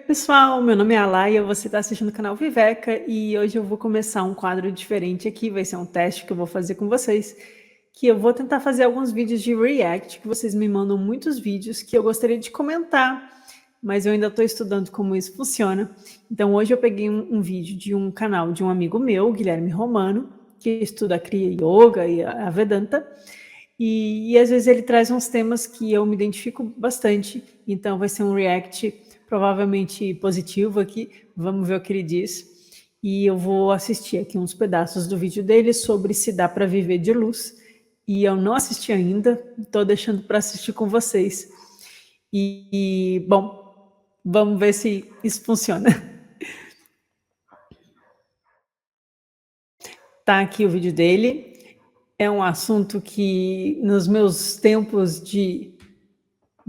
Pessoal, meu nome é Alaia, você está assistindo o canal Viveca e hoje eu vou começar um quadro diferente aqui, vai ser um teste que eu vou fazer com vocês, que eu vou tentar fazer alguns vídeos de react, que vocês me mandam muitos vídeos que eu gostaria de comentar, mas eu ainda estou estudando como isso funciona. Então hoje eu peguei um vídeo de um canal de um amigo meu, Guilherme Romano, que estuda Kriya Yoga e a Vedanta, e às vezes ele traz uns temas que eu me identifico bastante, então vai ser um react provavelmente positivo aqui, vamos ver o que ele diz. E eu vou assistir aqui uns pedaços do vídeo dele sobre se dá para viver de luz. E eu não assisti ainda, estou deixando para assistir com vocês. Bom, vamos ver se isso funciona. Tá aqui o vídeo dele. É um assunto que nos meus tempos de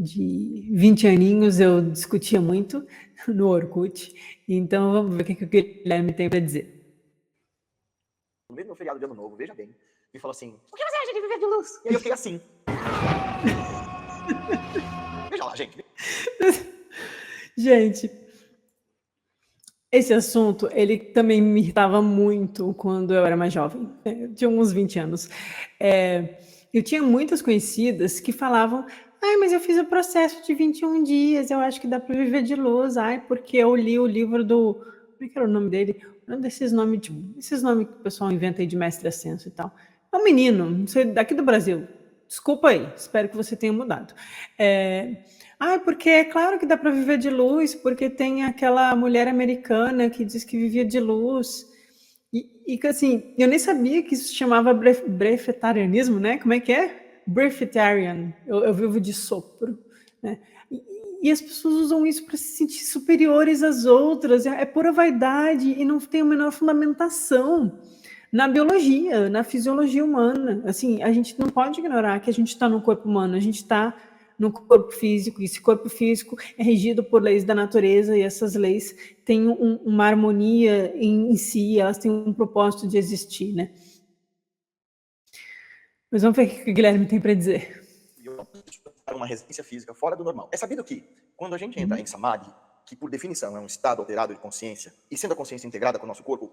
20 aninhos eu discutia muito no Orkut. Então vamos ver o que o Guilherme tem para dizer. No mesmo feriado de Ano Novo, veja bem, me falou assim: o que você acha de viver de luz? E aí eu fiquei assim. Veja lá, gente. Gente, esse assunto, ele também me irritava muito quando eu era mais jovem, tinha uns 20 anos. Eu tinha muitas conhecidas que falavam: ai, mas eu fiz o processo de 21 dias, eu acho que dá para viver de luz. Ai, porque eu li o livro do... Como é que era o nome dele? Um desses nomes que o pessoal inventa aí de mestre ascenso e tal. É um menino, não sei, daqui do Brasil. Desculpa aí, espero que você tenha mudado. Porque é claro que dá para viver de luz, porque tem aquela mulher americana que diz que vivia de luz. E assim, eu nem sabia que isso se chamava brevetarianismo, né? Como é que é? Brevetarian. Eu vivo de sopro, né? E as pessoas usam isso para se sentir superiores às outras. É pura vaidade e não tem a menor fundamentação na biologia, na fisiologia humana. Assim, a gente não pode ignorar que a gente está no corpo humano, a gente está no corpo físico, e esse corpo físico é regido por leis da natureza, e essas leis têm uma harmonia em si, elas têm um propósito de existir, né? Mas vamos ver o que o Guilherme tem para dizer. Uma resistência física fora do normal. É sabido que, quando a gente entra em Samadhi, que por definição é um estado alterado de consciência, e sendo a consciência integrada com o nosso corpo,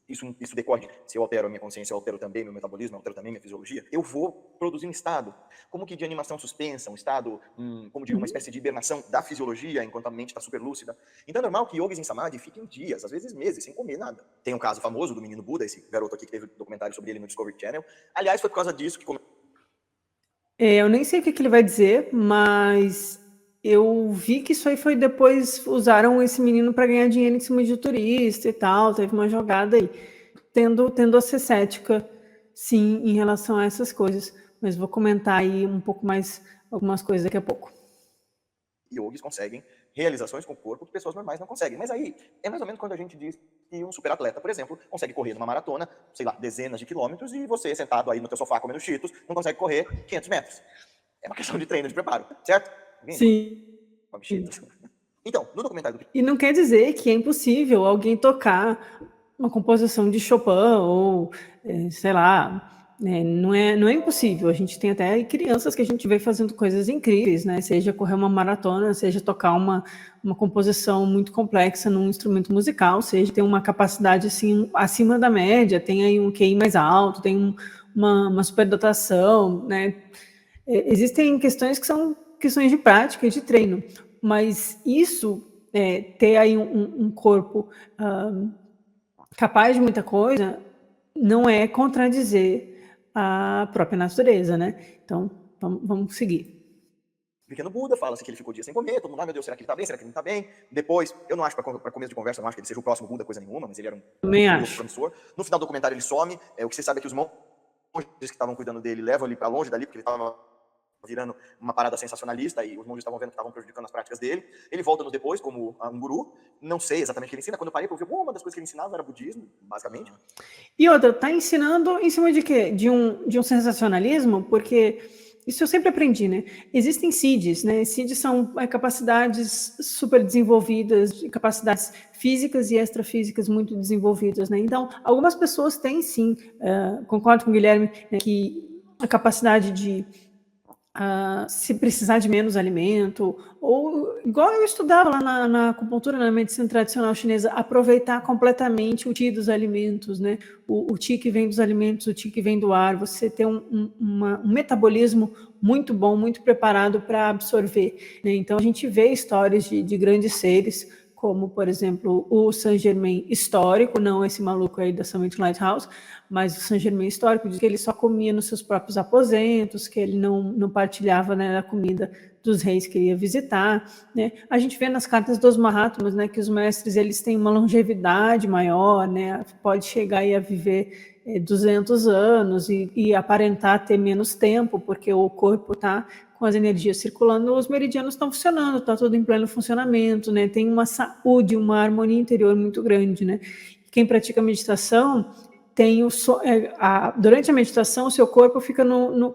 isso decorre, se eu altero a minha consciência, eu altero também meu metabolismo, eu altero também minha fisiologia, eu vou produzir um estado, como que de animação suspensa, um estado, como diria, uma espécie de hibernação da fisiologia, enquanto a mente está super lúcida. Então é normal que yogis em Samadhi fiquem dias, às vezes meses, sem comer nada. Tem um caso famoso do menino Buda, esse garoto aqui que teve documentário sobre ele no Discovery Channel. Aliás, foi por causa disso que eu nem sei o que ele vai dizer, mas eu vi que isso aí foi depois, usaram esse menino para ganhar dinheiro em cima de turista e tal, teve uma jogada aí. Tendo a ser cética, sim, em relação a essas coisas. Mas vou comentar aí um pouco mais algumas coisas daqui a pouco. Yogis conseguem realizações com o corpo que pessoas normais não conseguem. Mas aí, é mais ou menos quando a gente diz que um superatleta, por exemplo, consegue correr numa maratona, sei lá, dezenas de quilômetros, e você, sentado aí no teu sofá comendo cheetos, não consegue correr 500 metros. É uma questão de treino, de preparo, certo? Sim. Então, no documentário... E não quer dizer que é impossível alguém tocar uma composição de Chopin ou, sei lá... Não é impossível, a gente tem até crianças que a gente vê fazendo coisas incríveis, né? Seja correr uma maratona, seja tocar uma composição muito complexa num instrumento musical, seja ter uma capacidade assim, acima da média, tem aí um QI mais alto, tem uma superdotação, né? Existem questões que são questões de prática e de treino, mas isso, ter aí um corpo capaz de muita coisa, não é contradizer a própria natureza, né? Então, vamos seguir. Pequeno Buda, fala-se que ele ficou dias sem comer, todo mundo, meu Deus, será que ele tá bem, será que ele não tá bem? Depois, eu não acho, para começo de conversa, eu não acho que ele seja o próximo Buda, coisa nenhuma, mas ele era um piloto promissor. No final do documentário ele some, o que você sabe é que os monges que estavam cuidando dele levam ele para longe dali, porque ele estava virando uma parada sensacionalista, e os monges estavam vendo que estavam prejudicando as práticas dele. Ele volta no depois como um guru, não sei exatamente o que ele ensina, quando eu parei para ouvir, uma das coisas que ele ensinava era budismo, basicamente. E outra, tá ensinando em cima de quê? De um sensacionalismo, porque isso eu sempre aprendi, né? Existem CIDs, né? CIDs são capacidades super desenvolvidas, capacidades físicas e extrafísicas muito desenvolvidas, né? Então, algumas pessoas têm sim, concordo com o Guilherme, né, que a capacidade de se precisar de menos alimento, ou igual eu estudava lá na acupuntura, na medicina tradicional chinesa, aproveitar completamente o Qi dos alimentos, né? O Qi que vem dos alimentos, o Qi que vem do ar, você ter um metabolismo muito bom, muito preparado para absorver, né? Então a gente vê histórias de grandes seres, como, por exemplo, o Saint-Germain histórico, não esse maluco aí da Summit Lighthouse, mas o Saint-Germain histórico diz que ele só comia nos seus próprios aposentos, que ele não partilhava, né, a comida dos reis que ele ia visitar, né? A gente vê nas cartas dos Mahatmas, né, que os mestres eles têm uma longevidade maior, né? Pode chegar aí a viver 200 anos e aparentar ter menos tempo, porque o corpo está com as energias circulando, os meridianos estão funcionando, está tudo em pleno funcionamento, né? Tem uma saúde, uma harmonia interior muito grande, né? Quem pratica meditação tem durante a meditação o seu corpo fica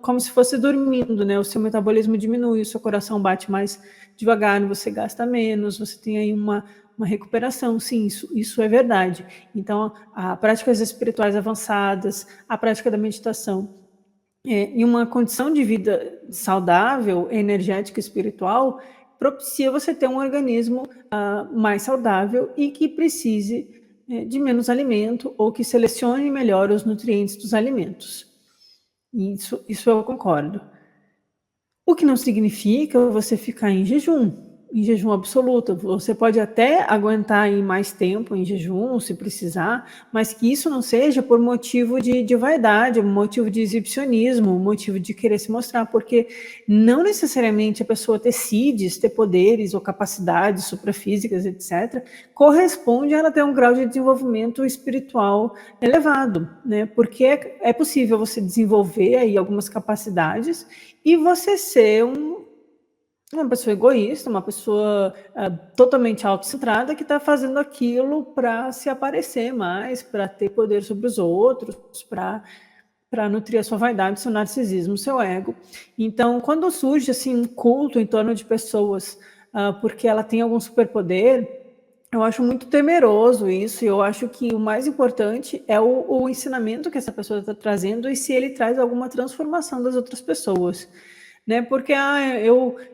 como se fosse dormindo, né? O seu metabolismo diminui, o seu coração bate mais devagar, você gasta menos, você tem aí uma recuperação, sim, isso é verdade. Então, as práticas espirituais avançadas, a prática da meditação, em uma condição de vida saudável, energética e espiritual, propicia você ter um organismo mais saudável e que precise de menos alimento ou que selecione melhor os nutrientes dos alimentos. Isso eu concordo. O que não significa você ficar em jejum absoluto. Você pode até aguentar aí mais tempo em jejum, se precisar, mas que isso não seja por motivo de vaidade, motivo de exibicionismo, motivo de querer se mostrar, porque não necessariamente a pessoa ter CIDs, ter poderes ou capacidades suprafísicas, etc., corresponde a ela ter um grau de desenvolvimento espiritual elevado, né? Porque é possível você desenvolver aí algumas capacidades e você ser uma pessoa egoísta, uma pessoa totalmente autocentrada que está fazendo aquilo para se aparecer mais, para ter poder sobre os outros, para nutrir a sua vaidade, seu narcisismo, seu ego. Então, quando surge assim um culto em torno de pessoas porque ela tem algum superpoder, eu acho muito temeroso isso, e eu acho que o mais importante é o ensinamento que essa pessoa está trazendo e se ele traz alguma transformação das outras pessoas, né? Porque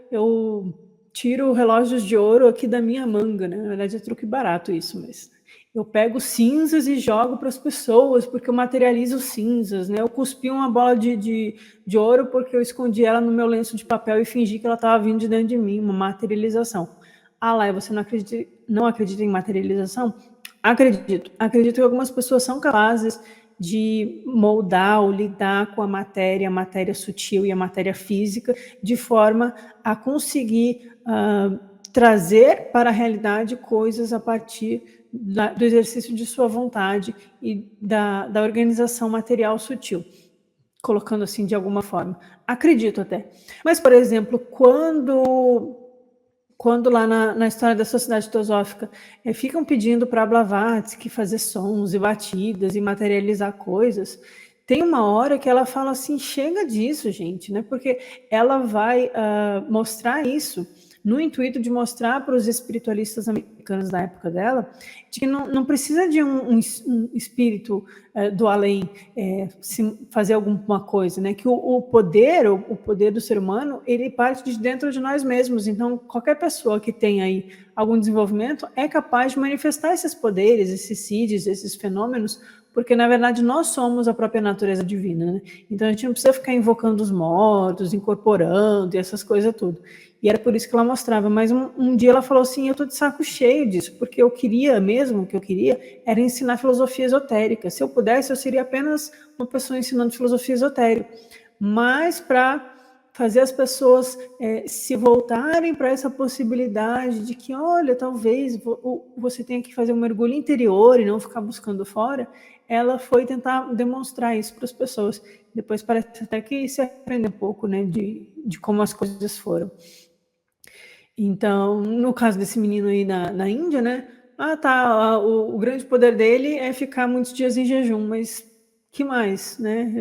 eu tiro relógios de ouro aqui da minha manga, né? Na verdade é truque barato isso, mas eu pego cinzas e jogo para as pessoas porque eu materializo cinzas, né? Eu cuspi uma bola de ouro porque eu escondi ela no meu lenço de papel e fingi que ela estava vindo de dentro de mim, uma materialização. Lá, você não acredita em materialização? Acredito. Acredito que algumas pessoas são capazes de moldar ou lidar com a matéria sutil e a matéria física, de forma a conseguir trazer para a realidade coisas a partir do exercício de sua vontade e da organização material sutil, colocando assim de alguma forma. Acredito até. Mas, por exemplo, quando lá na história da sociedade teosófica ficam pedindo para Blavatsky fazer sons e batidas e materializar coisas, tem uma hora que ela fala assim, chega disso, gente, né? Porque ela vai mostrar isso no intuito de mostrar para os espiritualistas americanos da época dela de que não precisa de um espírito do além fazer alguma coisa, né? Que o poder do ser humano, ele parte de dentro de nós mesmos. Então, qualquer pessoa que tenha aí algum desenvolvimento é capaz de manifestar esses poderes, esses CIDs, esses fenômenos, porque, na verdade, nós somos a própria natureza divina, né? Então, a gente não precisa ficar invocando os mortos, incorporando e essas coisas tudo. E era por isso que ela mostrava. Mas um dia ela falou assim, eu estou de saco cheio disso, porque o que eu queria era ensinar filosofia esotérica. Se eu pudesse, eu seria apenas uma pessoa ensinando filosofia esotérica. Mas para fazer as pessoas se voltarem para essa possibilidade de que, olha, talvez você tenha que fazer um mergulho interior e não ficar buscando fora, ela foi tentar demonstrar isso para as pessoas. Depois parece até que se aprende um pouco, né, de como as coisas foram. Então, no caso desse menino aí na Índia, né, o grande poder dele é ficar muitos dias em jejum, mas que mais, né?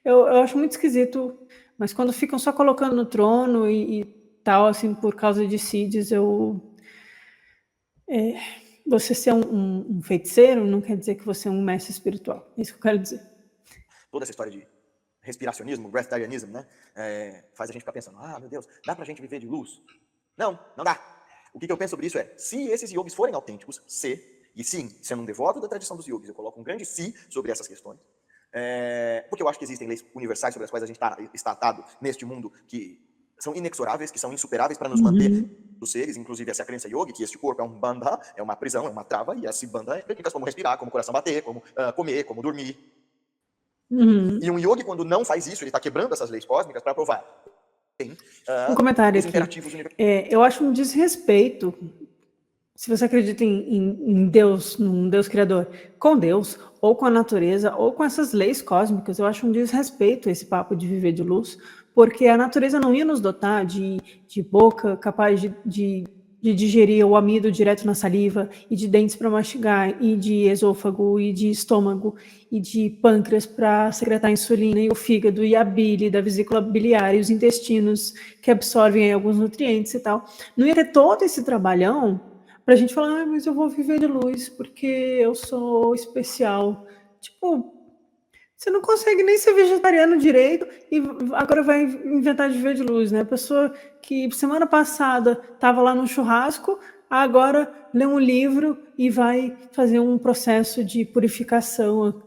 Eu acho muito esquisito, mas quando ficam só colocando no trono e tal, assim, por causa de CIDs, você ser um feiticeiro não quer dizer que você é um mestre espiritual. É isso que eu quero dizer. Toda essa história de respiracionismo, breatharianism, né? Faz a gente ficar pensando, meu Deus, dá pra gente viver de luz? Não, não dá. O que eu penso sobre isso é, se esses yogis forem autênticos, e sim, sendo um devoto da tradição dos yogis, eu coloco um grande se sobre essas questões, porque eu acho que existem leis universais sobre as quais a gente está atado neste mundo que são inexoráveis, que são insuperáveis para nos manter dos seres, inclusive essa crença yogi, que este corpo é um bandha, é uma prisão, é uma trava, e esse bandha é técnicas como respirar, como coração bater, como comer, como dormir. E um yogi, quando não faz isso, ele está quebrando essas leis cósmicas para provar. Tem um comentário os imperativos aqui. Eu acho um desrespeito, se você acredita em Deus, num Deus criador, com Deus, ou com a natureza, ou com essas leis cósmicas, eu acho um desrespeito esse papo de viver de luz, porque a natureza não ia nos dotar de boca capaz de digerir o amido direto na saliva, e de dentes para mastigar, e de esôfago, e de estômago, e de pâncreas para secretar insulina, e o fígado, e a bile da vesícula biliar, e os intestinos que absorvem alguns nutrientes e tal. Não ia ter todo esse trabalhão para a gente falar, mas eu vou viver de luz porque eu sou especial. Tipo, você não consegue nem ser vegetariano direito e agora vai inventar de viver de luz, né? A pessoa que semana passada estava lá no churrasco, agora lê um livro e vai fazer um processo de purificação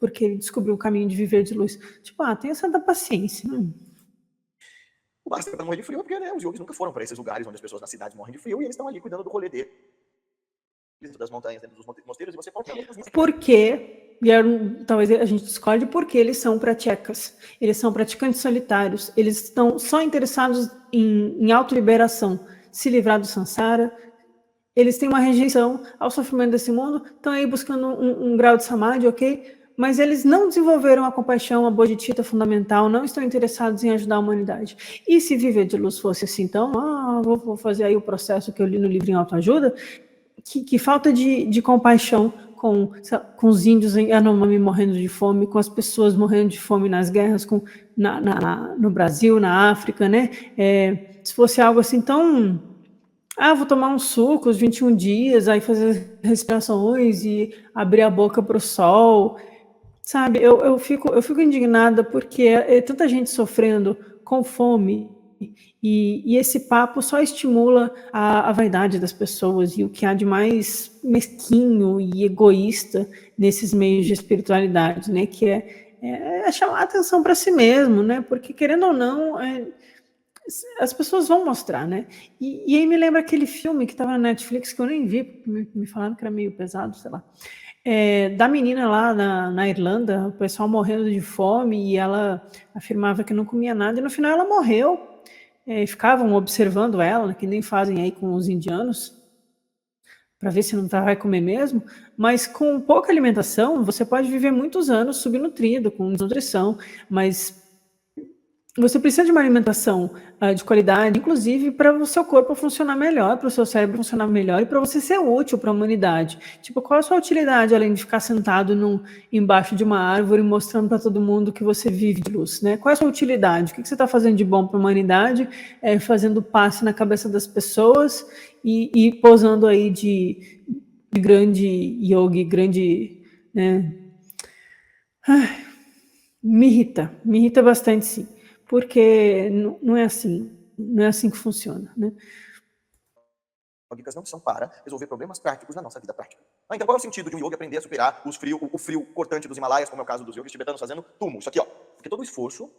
porque ele descobriu o caminho de viver de luz. Tipo, tenha essa da paciência. O basta para morrer de frio, porque os yogis nunca foram para esses lugares onde as pessoas nas cidades morrem de frio e eles estão ali cuidando do rolê dele, dentro das montanhas, dentro dos mosteiros, e você pode... Porque, talvez a gente discorde, porque eles são pratyeka's, eles são praticantes solitários, eles estão só interessados em autoliberação, se livrar do samsara, eles têm uma rejeição ao sofrimento desse mundo, estão aí buscando um grau de samadhi, ok? Mas eles não desenvolveram a compaixão, a bodhicitta fundamental, não estão interessados em ajudar a humanidade. E se viver de luz fosse assim, então, vou fazer aí o processo que eu li no livro em autoajuda, que falta de compaixão com os índios em Yanomami morrendo de fome, com as pessoas morrendo de fome nas guerras, no Brasil, na África, né? Se fosse algo assim tão... vou tomar um suco os 21 dias, aí fazer respirações e abrir a boca para o sol... Sabe, eu fico indignada porque é tanta gente sofrendo com fome e esse papo só estimula a vaidade das pessoas e o que há de mais mesquinho e egoísta nesses meios de espiritualidade, né? Que é chamar a atenção para si mesmo, né? Porque, querendo ou não, as pessoas vão mostrar, né? E aí me lembra aquele filme que estava na Netflix que eu nem vi, porque me falaram que era meio pesado, sei lá. Da menina lá na Irlanda, o pessoal morrendo de fome e ela afirmava que não comia nada e no final ela morreu. Ficavam observando ela, que nem fazem aí com os indianos, para ver se não vai comer mesmo, mas com pouca alimentação você pode viver muitos anos subnutrido, com desnutrição, mas você precisa de uma alimentação de qualidade, inclusive para o seu corpo funcionar melhor, para o seu cérebro funcionar melhor e para você ser útil para a humanidade. Tipo, qual a sua utilidade além de ficar sentado embaixo de uma árvore mostrando para todo mundo que você vive de luz, né? Qual é a sua utilidade? O que você está fazendo de bom para a humanidade? Fazendo passe na cabeça das pessoas e posando aí de grande yogi, grande... né? Me irrita bastante, sim. Porque não é assim que funciona, né? Lógicas não são para resolver problemas práticos na nossa vida prática. Então qual é o sentido de um yogi aprender a superar o frio cortante dos Himalaias, como é o caso dos yogis tibetanos fazendo tumo? Isso aqui, ó. Porque todo o esforço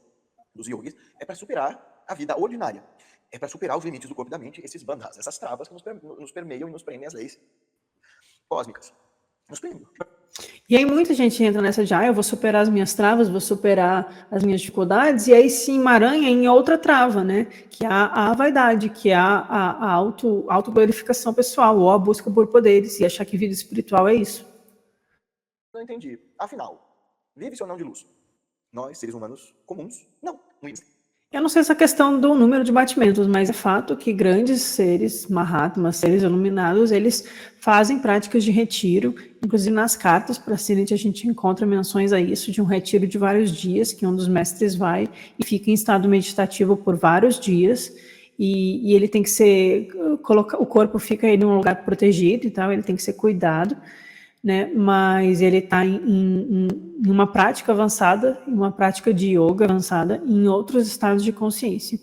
dos yogis é para superar a vida ordinária. É para superar os limites do corpo e da mente, esses bandhas, essas travas que nos permeiam e nos prendem as leis cósmicas. Nos prendem. E aí muita gente entra nessa de, eu vou superar as minhas travas, vou superar as minhas dificuldades, e aí se emaranha em outra trava, né? Que é a vaidade, que é a autoglorificação pessoal, ou a busca por poderes, e achar que vida espiritual é isso. Não entendi. Afinal, vive-se ou não de luz? Nós, seres humanos comuns, não. Eu não sei essa questão do número de batimentos, mas é fato que grandes seres, Mahatmas, seres iluminados, eles fazem práticas de retiro, inclusive nas cartas para Sinit a gente encontra menções a isso, de um retiro de vários dias, que um dos mestres vai e fica em estado meditativo por vários dias, e ele tem que ser, o corpo fica aí num lugar protegido e tal, ele tem que ser cuidado. né? Mas ele está em uma prática avançada, em uma prática de yoga avançada, em outros estados de consciência.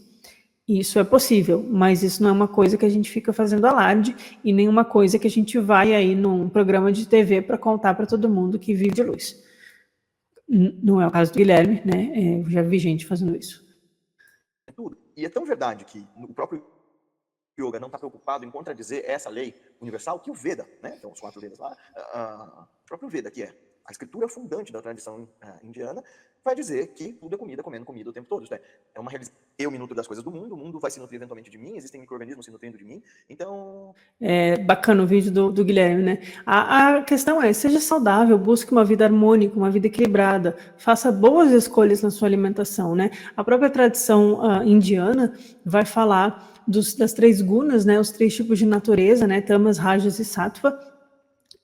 Isso é possível, mas isso não é uma coisa que a gente fica fazendo alarde e nem uma coisa que a gente vai aí num programa de TV para contar para todo mundo que vive de luz. Não é o caso do Guilherme, né? Eu já vi gente fazendo isso. Tudo. E é tão verdade que o próprio yoga não está preocupado em contradizer essa lei universal que o Veda, né? Então, os 4 Vedas lá, o próprio Veda, que é a escritura fundante da tradição indiana, vai dizer que tudo é comida, comendo comida o tempo todo. Isto é uma realização. Eu me nutro das coisas do mundo, o mundo vai se nutrir eventualmente de mim, existem micro-organismos se nutrindo de mim, então... É bacana o vídeo do Guilherme, né? A questão é, seja saudável, busque uma vida harmônica, uma vida equilibrada, faça boas escolhas na sua alimentação, né? A própria tradição indiana vai falar das 3 gunas, né? Os 3 tipos de natureza, né? Tamas, Rajas e Sattva.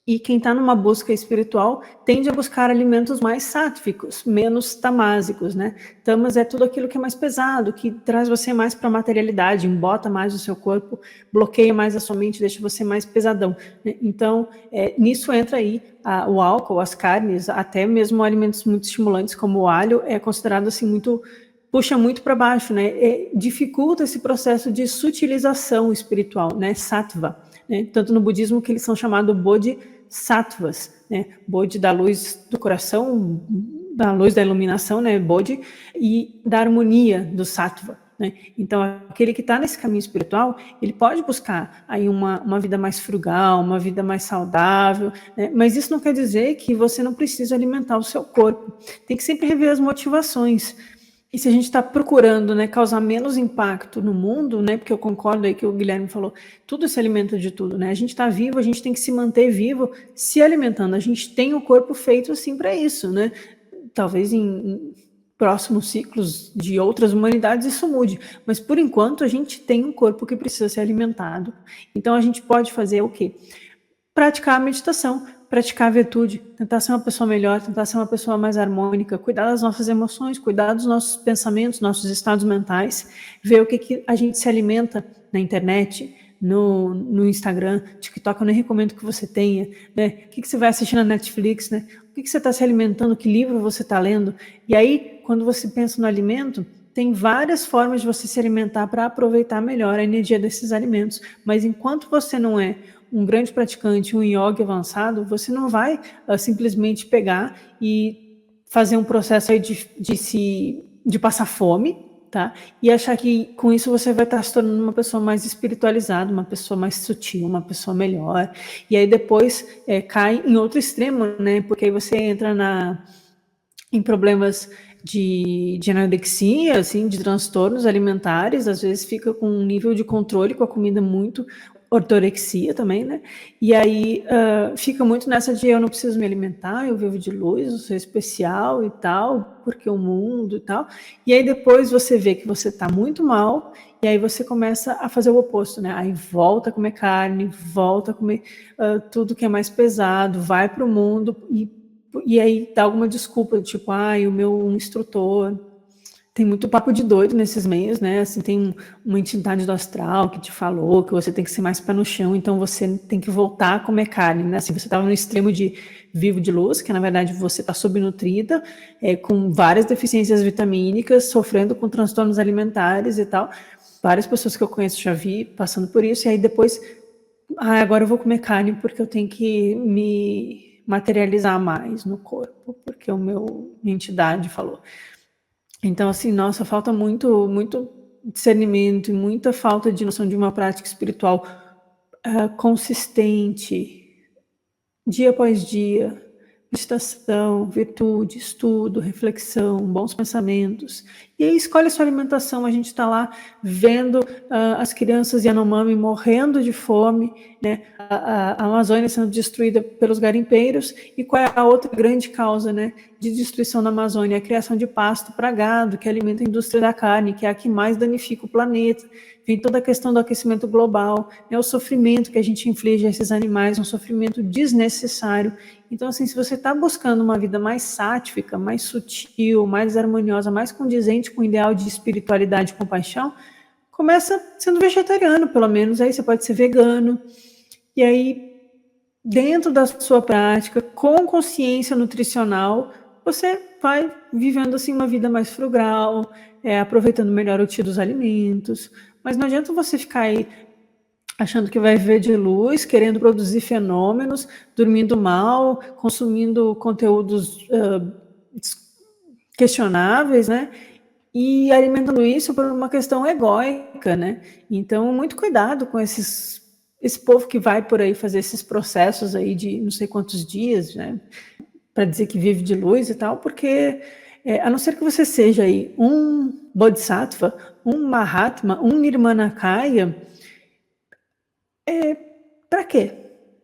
E quem está numa busca espiritual tende a buscar alimentos mais sáttvicos, menos tamásicos, né? Tamas é tudo aquilo que é mais pesado, que traz você mais para a materialidade, embota mais o seu corpo, bloqueia mais a sua mente, deixa você mais pesadão, né? Então, nisso entra aí o álcool, as carnes, até mesmo alimentos muito estimulantes como o alho, é considerado assim muito... puxa muito para baixo, né? Dificulta esse processo de sutilização espiritual, né? Sattva, né? Tanto no budismo que eles são chamados bodhisattvas, né? Bodhi da luz do coração, da luz da iluminação, né? Bodhi, e da harmonia do sattva, né? Então, aquele que está nesse caminho espiritual, ele pode buscar aí uma vida mais frugal, uma vida mais saudável, né? Mas isso não quer dizer que você não precisa alimentar o seu corpo. Tem que sempre rever as motivações. E se a gente está procurando, né, causar menos impacto no mundo, né, porque eu concordo aí que o Guilherme falou, tudo se alimenta de tudo, né? A gente está vivo, a gente tem que se manter vivo se alimentando. A gente tem o corpo feito assim para isso, né? Talvez em próximos ciclos de outras humanidades isso mude, mas por enquanto a gente tem um corpo que precisa ser alimentado. Então a gente pode fazer o quê? Praticar a meditação, praticar a virtude, tentar ser uma pessoa melhor, tentar ser uma pessoa mais harmônica, cuidar das nossas emoções, cuidar dos nossos pensamentos, nossos estados mentais, ver o que a gente se alimenta na internet, no Instagram, TikTok, eu nem recomendo que você tenha, né? O que você vai assistir na Netflix, né? O que você está se alimentando, que livro você está lendo? E aí, quando você pensa no alimento, tem várias formas de você se alimentar para aproveitar melhor a energia desses alimentos, mas enquanto você não é um grande praticante, um yogi avançado, você não vai simplesmente pegar e fazer um processo aí de passar fome, tá? E achar que com isso você vai estar se tornando uma pessoa mais espiritualizada, uma pessoa mais sutil, uma pessoa melhor. E aí depois cai em outro extremo, né? Porque aí você entra em problemas de anorexia, assim, de transtornos alimentares, às vezes fica com um nível de controle com a comida muito, ortorexia também, né? E aí fica muito nessa de eu não preciso me alimentar, eu vivo de luz, eu sou especial e tal, porque o mundo e tal. E aí depois você vê que você está muito mal, e aí você começa a fazer o oposto, né? Aí volta a comer carne, volta a comer tudo que é mais pesado, vai para o mundo e aí dá alguma desculpa, tipo, o meu instrutor... Tem muito papo de doido nesses meios, né? Assim, tem uma entidade do astral que te falou que você tem que ser mais pé no chão, então você tem que voltar a comer carne, né? Assim, você estava no extremo de vivo de luz, que na verdade você está subnutrida, com várias deficiências vitamínicas, sofrendo com transtornos alimentares e tal. Várias pessoas que eu conheço já vi passando por isso, e aí depois, agora eu vou comer carne porque eu tenho que me materializar mais no corpo, porque minha entidade falou. Então, assim, nossa, falta muito, muito discernimento e muita falta de noção de uma prática espiritual consistente, dia após dia, meditação, virtude, estudo, reflexão, bons pensamentos. E aí escolhe a sua alimentação. A gente está lá vendo as crianças Yanomami morrendo de fome, né? A Amazônia sendo destruída pelos garimpeiros. E qual é a outra grande causa, né, de destruição da Amazônia? A criação de pasto para gado, que alimenta a indústria da carne, que é a que mais danifica o planeta. Vem toda a questão do aquecimento global, né, o sofrimento que a gente inflige a esses animais, um sofrimento desnecessário. Então, assim, se você está buscando uma vida mais sátrica, mais sutil, mais harmoniosa, mais condizente com o ideal de espiritualidade e compaixão, começa sendo vegetariano, pelo menos. Aí você pode ser vegano. E aí dentro da sua prática, com consciência nutricional, você vai vivendo assim uma vida mais frugal, aproveitando melhor o tio dos alimentos. Mas não adianta você ficar aí achando que vai viver de luz, querendo produzir fenômenos, dormindo mal, consumindo conteúdos questionáveis, né? E alimentando isso por uma questão egóica, né? Então, muito cuidado com esse povo que vai por aí fazer esses processos aí de não sei quantos dias, né? Para dizer que vive de luz e tal, porque a não ser que você seja aí um Bodhisattva, um Mahatma, um Nirmanakaya, para quê?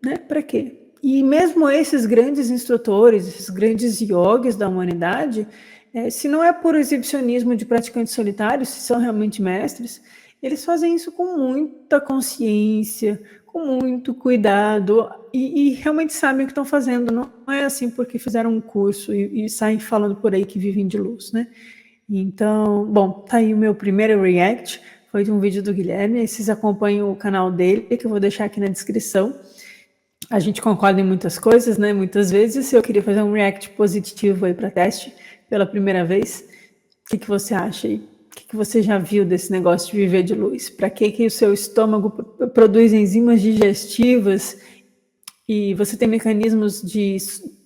Né? Para quê? E mesmo esses grandes instrutores, esses grandes yogis da humanidade, se não é por exibicionismo de praticantes solitários, se são realmente mestres, eles fazem isso com muita consciência, com muito cuidado e realmente sabem o que estão fazendo. Não é assim porque fizeram um curso e saem falando por aí que vivem de luz, né? Então, bom, tá aí o meu primeiro react, foi de um vídeo do Guilherme, aí vocês acompanham o canal dele, que eu vou deixar aqui na descrição. A gente concorda em muitas coisas, né? Muitas vezes, eu queria fazer um react positivo aí para teste, pela primeira vez. O que você acha aí? O que você já viu desse negócio de viver de luz? Para que o seu estômago produz enzimas digestivas e você tem mecanismos de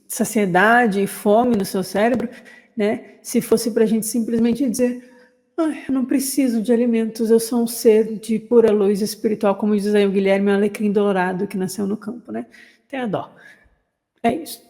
saciedade e fome no seu cérebro, né? Se fosse para a gente simplesmente dizer, eu não preciso de alimentos, eu sou um ser de pura luz espiritual, como diz aí o Guilherme, um alecrim dourado que nasceu no campo, né? Tenha dó. É isso.